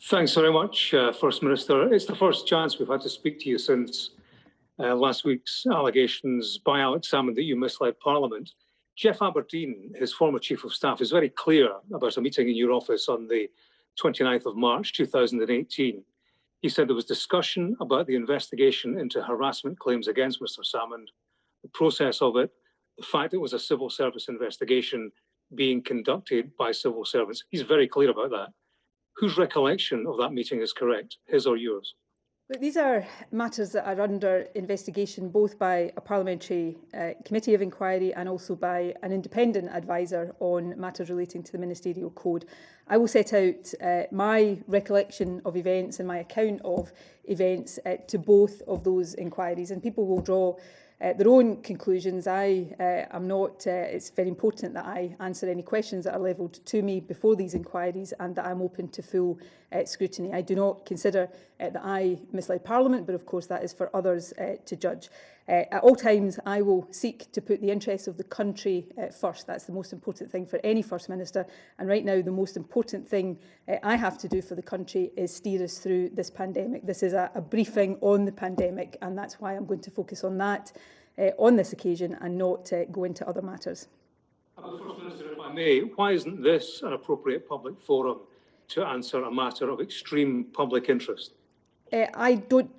Thanks very much, First Minister. It's the first chance we've had to speak to you since last week's allegations by Alex Salmond that you misled Parliament. Jeff Aberdeen, his former Chief of Staff, is very clear about a meeting in your office on the 29th of March 2018. He said there was discussion about the investigation into harassment claims against Mr. Salmond, the process of it, the fact it was a civil service investigation being conducted by civil servants. He's very clear about that. Whose recollection of that meeting is correct, his or yours? These are matters that are under investigation both by a parliamentary committee of inquiry and also by an independent advisor on matters relating to the ministerial code. I will set out my recollection of events and my account of events to both of those inquiries, and people will draw their own conclusions. I'm not, it's very important that I answer any questions that are levelled to me before these inquiries and that I'm open to full scrutiny. I do not consider that I misled Parliament, but of course that is for others to judge. At all times, I will seek to put the interests of the country first. That's the most important thing for any First Minister. And right now, the most important thing I have to do for the country is steer us through this pandemic. This is a briefing on the pandemic, and that's why I'm going to focus on that on this occasion and not go into other matters. First Minister, if I may, why isn't this an appropriate public forum to answer a matter of extreme public interest? I don't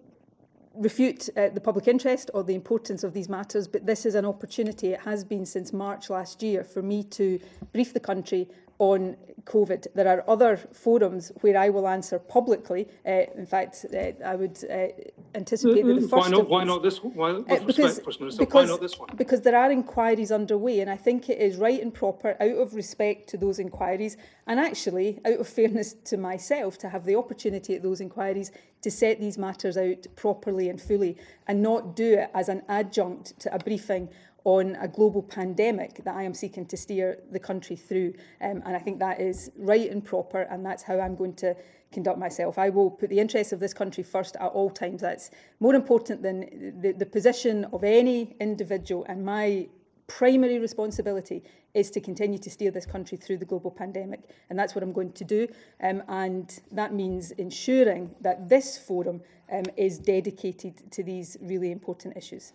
refute the public interest or the importance of these matters, but this is an opportunity, it has been since March last year, for me to brief the country on COVID. There are other forums where I will answer publicly. In fact, I would anticipate that the first why not this one? Why not this one? Because there are inquiries underway, and I think it is right and proper, out of respect to those inquiries, and actually out of fairness to myself, to have the opportunity at those inquiries to set these matters out properly and fully, and not do it as an adjunct to a briefing on a global pandemic that I am seeking to steer the country through. And I think that is right and proper, and that's how I'm going to conduct myself. I will put the interests of this country first at all times. That's more important than the position of any individual, and my primary responsibility is to continue to steer this country through the global pandemic, and that's what I'm going to do. And that means ensuring that this forum is dedicated to these really important issues.